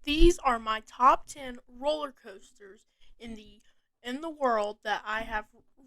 these are my top 10 roller coasters in the world that I have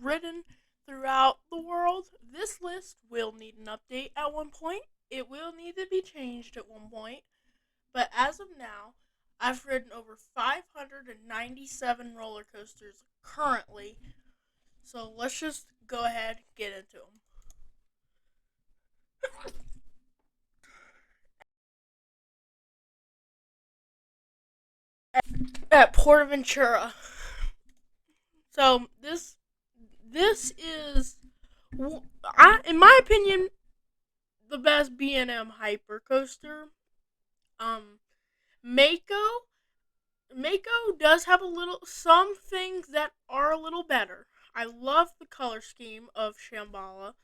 ridden throughout the world. This list will need an update at one point. It will need to be changed at one point, but as of now, I've ridden over 597 roller coasters currently. So let's just go ahead and get into them. At Portaventura. So this is, in my opinion, the best B&M hyper coaster. Um, Mako Mako does have some things that are a little better. I love the color scheme of Shambhala.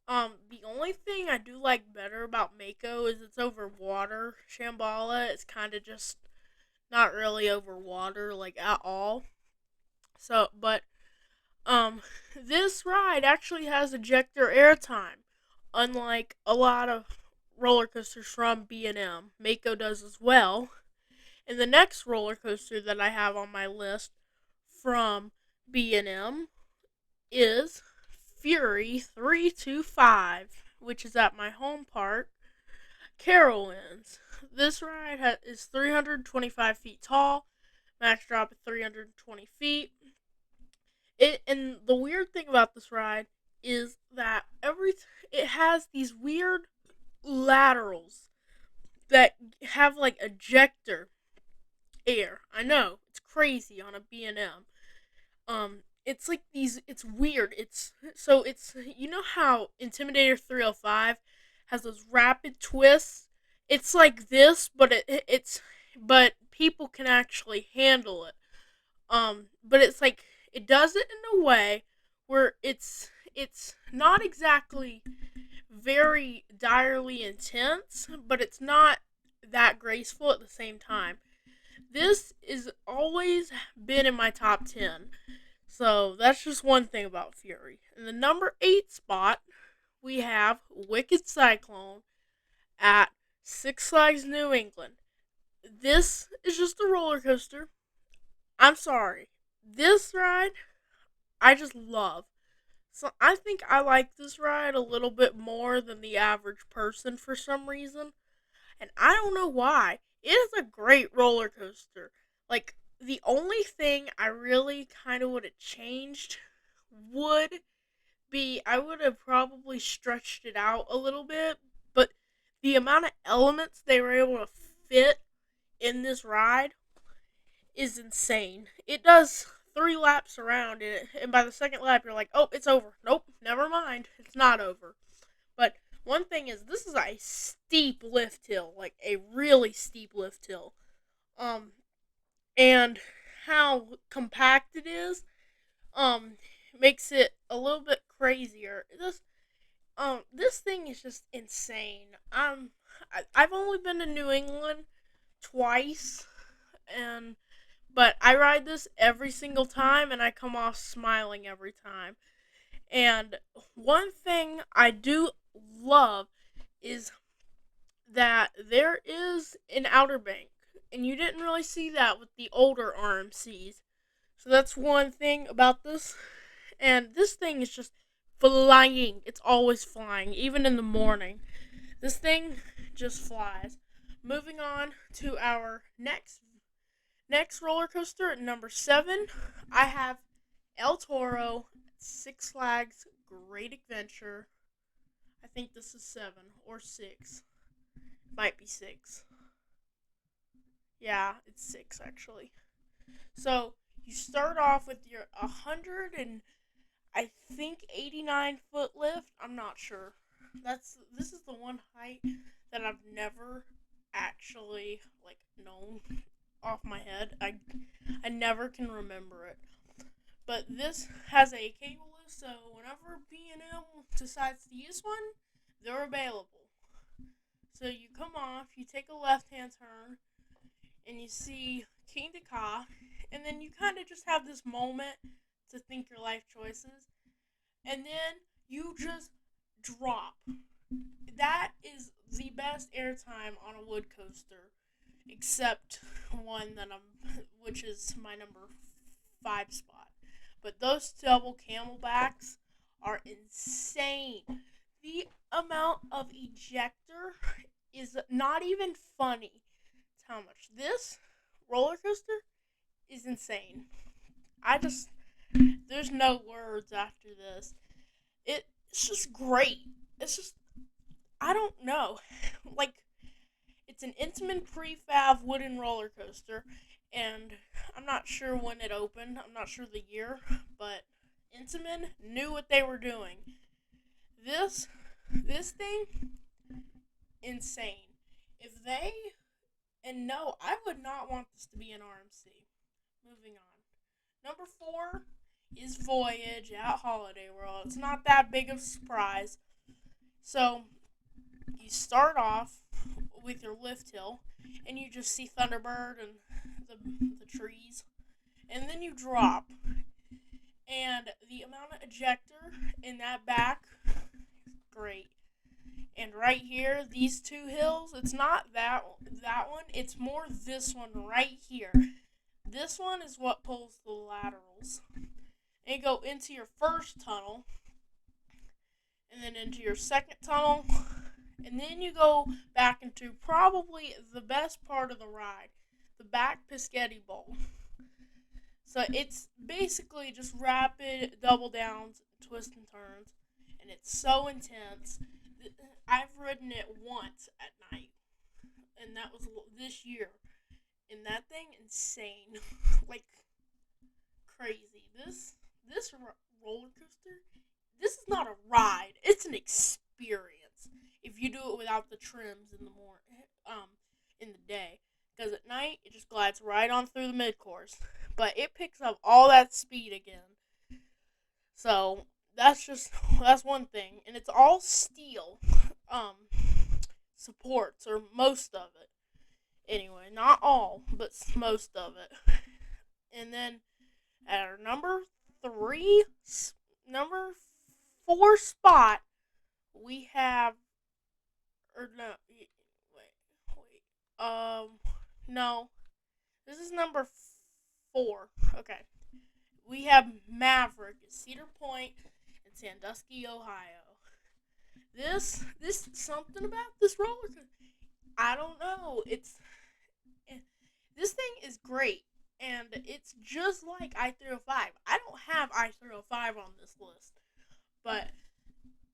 The only thing I do like better about Mako is it's over water. Shambhala is kind of just not really over water like at all. So, but this ride actually has ejector airtime, unlike a lot of roller coasters from B&M. Mako does as well. And the next roller coaster that I have on my list from B&M is Fury 325, which is at my home park, Carowinds. This ride is 325 feet tall, max drop at 320 feet. And the weird thing about this ride is that it has these weird laterals that have like ejector air. I know it's crazy on a B&M. It's like these. It's weird. It's you know how Intimidator 305 has those rapid twists. It's like this, but but people can actually handle it. But it's like it does it in a way where it's not exactly very direly intense, but it's not that graceful at the same time. This is always been in my top 10. So that's just one thing about Fury. In the number 8 spot, we have Wicked Cyclone at Six Flags New England. This is just a roller coaster. I'm sorry. This ride, I just love. So I think I like this ride a little bit more than the average person for some reason. And I don't know why. It is a great roller coaster. Like, the only thing I really kind of would have changed would be I would have probably stretched it out a little bit, but the amount of elements they were able to fit in this ride is insane. It does 3 laps around it, and by the second lap, you're like, oh, it's over. Nope, never mind. It's not over. But one thing is, this is a steep lift hill, like a really steep lift hill. Um, and how compact it is, um, makes it a little bit crazier. This thing is just insane. I've only been to New England twice, and but I ride this every single time, and I come off smiling every time. And one thing I do love is that there is an Outer Bank, and you didn't really see that with the older RMCs. So that's one thing about this. And this thing is just flying. It's always flying, even in the morning. This thing just flies. Moving on to our next roller coaster at number 7, I have El Toro Six Flags Great Adventure. I think this is 7 or 6. Might be 6. Yeah, it's 6 actually. So you start off with your 100 and I think 89-foot lift. I'm not sure. This is the one height that I've never actually like known off my head. I never can remember it. But this has a cable lift, so whenever B&M decides to use one, they're available. So you come off, you take a left-hand turn, and you see King Ka, and then you kind of just have this moment to think your life choices, and then you just drop. That is the best airtime on a wood coaster, except one which is my number 5 spot. But those double camelbacks are insane. The amount of ejector is not even funny. It's how much this roller coaster is insane. I just there's no words after this. It's just great. It's just I don't know. Like it's an Intamin prefab wooden roller coaster, and I'm not sure when it opened. I'm not sure the year, but Intamin knew what they were doing. This thing, insane. If they and no, I would not want this to be an RMC. Moving on. Number 4 is Voyage at Holiday World. It's not that big of a surprise. So you start off with your lift hill, and you just see Thunderbird and the trees, and then you drop, and the amount of ejector in that back, great. And right here, these 2 hills, it's not that one, it's more this one right here. This one is what pulls the laterals. And you go into your first tunnel, and then into your second tunnel, and then you go back into probably the best part of the ride, the back Piscetti Bowl. So it's basically just rapid double downs, twists and turns, and it's so intense. I've ridden it once at night, and that was this year, and that thing insane, like crazy. This roller coaster, this is not a ride; it's an experience. If you do it without the trims in the in the day, because at night it just glides right on through the mid course, but it picks up all that speed again. So that's one thing, and it's all steel supports, or most of it. Anyway, not all, but most of it. And then at our number 4 spot, we have, or no, no, this is number 4. Okay, we have Maverick at Cedar Point in Sandusky, Ohio. This something about this roller coaster. I don't know. This thing is great, and it's just like I-305. I don't have I-305 on this list, but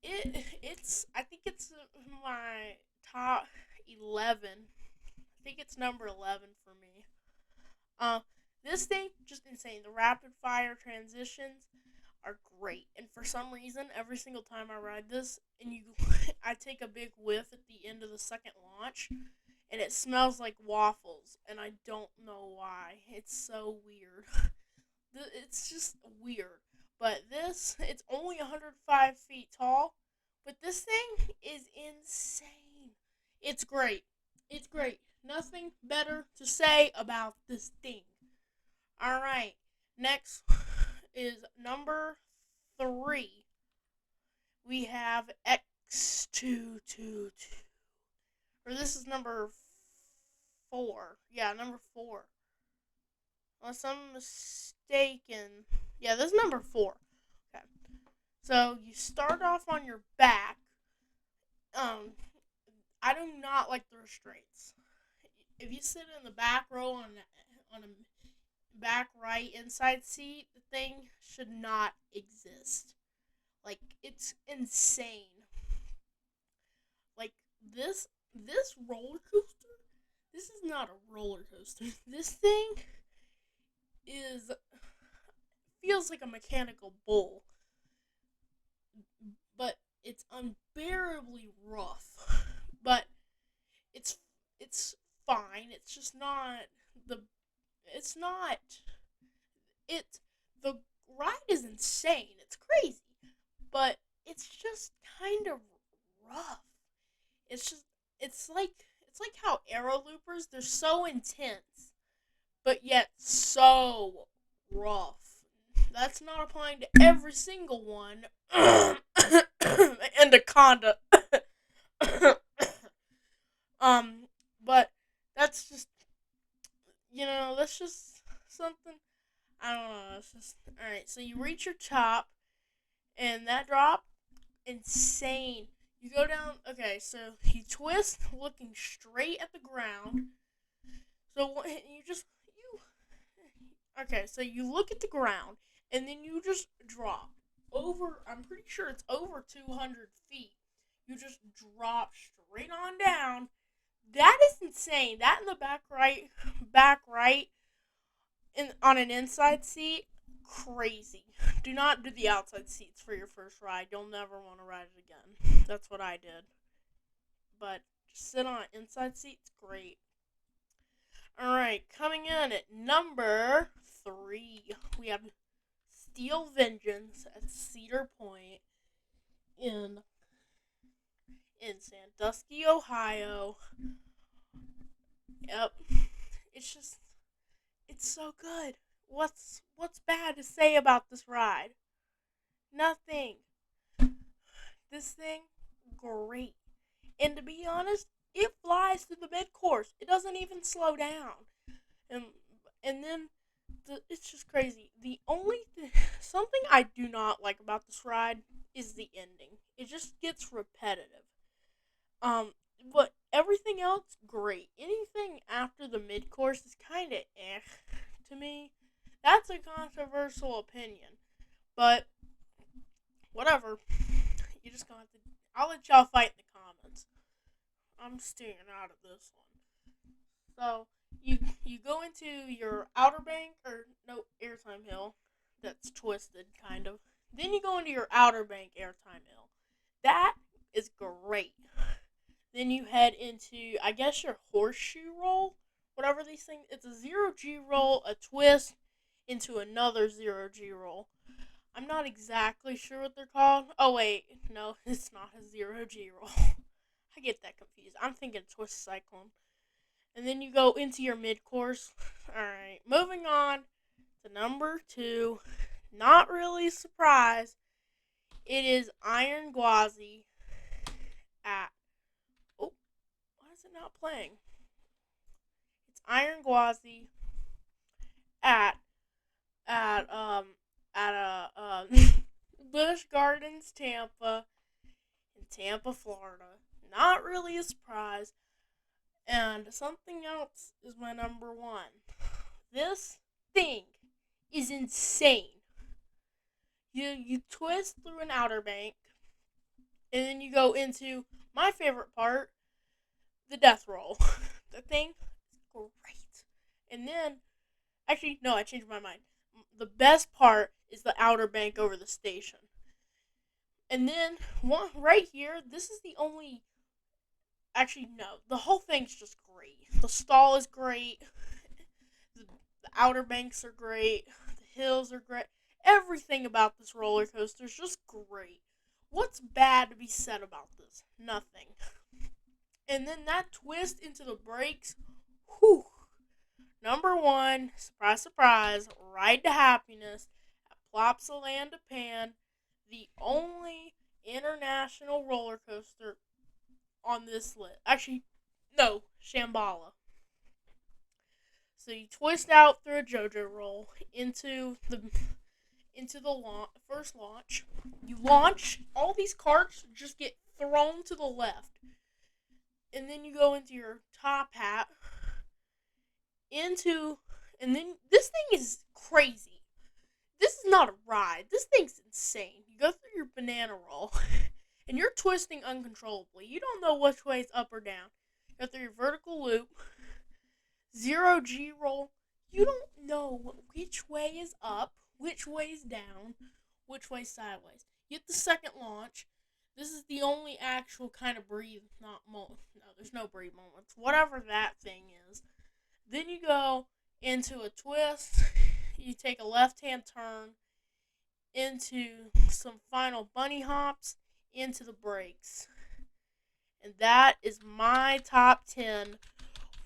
it's I think it's my top 11. I think it's number 11 for me. This thing just insane. The rapid fire transitions are great, and for some reason, every single time I ride this, and I take a big whiff at the end of the second launch, and it smells like waffles, and I don't know why. It's so weird. It's just weird. But it's only 105 feet tall, but this thing is insane. It's great. It's great. Nothing better to say about this thing. Alright, next is number 3. We have X222. Or this is number 4. Yeah, number 4. Unless I'm mistaken. Yeah, this is number 4. Okay. So you start off on your back. I do not like the restraints. If you sit in the back row on a back right inside seat, the thing should not exist. Like, it's insane. Like this roller coaster, this is not a roller coaster. This thing feels like a mechanical bull, but it's unbearably rough. But it's fine. It's just not the it's not it the ride is insane. It's crazy. But it's just kind of rough. It's like how aero loopers, they're so intense, but yet so rough. That's not applying to every single one. Anaconda. but that's just that's just something. I don't know. It's just all right. So you reach your top, and that drop, insane. You go down. Okay, so you twist, looking straight at the ground. So you just you. Okay, so you look at the ground, and then you just drop over. I'm pretty sure it's over 200 feet. You just drop straight on down. That is insane. That in the back right, in on an inside seat, crazy. Do not do the outside seats for your first ride. You'll never want to ride it again. That's what I did. But just sit on an inside seat. It's great. All right, coming in at number 3, we have Steel Vengeance at Cedar Point in Sandusky, Ohio. Yep, it's just it's so good. What's bad to say about this ride? Nothing. This thing, great. And to be honest, it flies through the mid course. It doesn't even slow down. And and then it's just crazy. The only something I do not like about this ride is the ending. It just gets repetitive. Um, but everything else great. Anything after the mid course is kind of to me. That's a controversial opinion, but whatever. You just gonna have to. I'll let y'all fight in the comments. I'm staying out of this one. So you go into your outer bank or no airtime hill that's twisted kind of. Then you go into your outer bank airtime hill. That is great. Then you head into I guess your horseshoe roll, whatever these things. It's a 0G roll, a twist into another 0G roll. I'm not exactly sure what they're called. Oh wait, no, it's not a 0G roll. I get that confused. I'm thinking twist cyclone. And then you go into your mid course. Alright, moving on to number 2. Not really surprised. It is Iron Gwazi at. Oh, why is it not playing? It's Iron Gwazi at at Busch Gardens, Tampa, in Tampa, Florida. Not really a surprise. And something else is my number 1. This thing is insane. You twist through an outer bank, and then you go into my favorite part, the death roll. The thing is great. And then, actually, no, I changed my mind. The best part is the outer bank over the station. And then, one right here, this is the only. Actually, no, the whole thing's just great. The stall is great. The outer banks are great. The hills are great. Everything about this roller coaster is just great. What's bad to be said about this? Nothing. And then that twist into the brakes, whew. Number 1, surprise, surprise, Ride to Happiness at Plopsaland, Japan, the only international roller coaster on this list. Actually, no, Shambhala. So you twist out through a JoJo roll into the first launch. You launch, all these carts just get thrown to the left. And then you go into your top hat, and then this thing is crazy. This is not a ride. This thing's insane. You go through your banana roll, and you're twisting uncontrollably. You don't know which way is up or down. You go through your vertical loop, 0G roll. You don't know which way is up, which way is down, which way is sideways. You hit the second launch. This is the only actual kind of breathe, not moment. No, there's no breathe moments. Whatever that thing is. Then you go into a twist. You take a left-hand turn into some final bunny hops into the brakes. And that is my top 10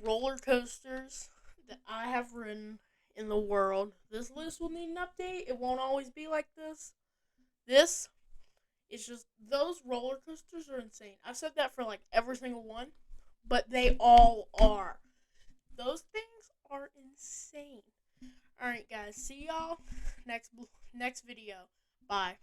roller coasters that I have ridden in the world. This list will need an update. It won't always be like this. This is just, those roller coasters are insane. I've said that for like every single one, but they all are. Those things are insane. All right, guys. See y'all next video. Bye.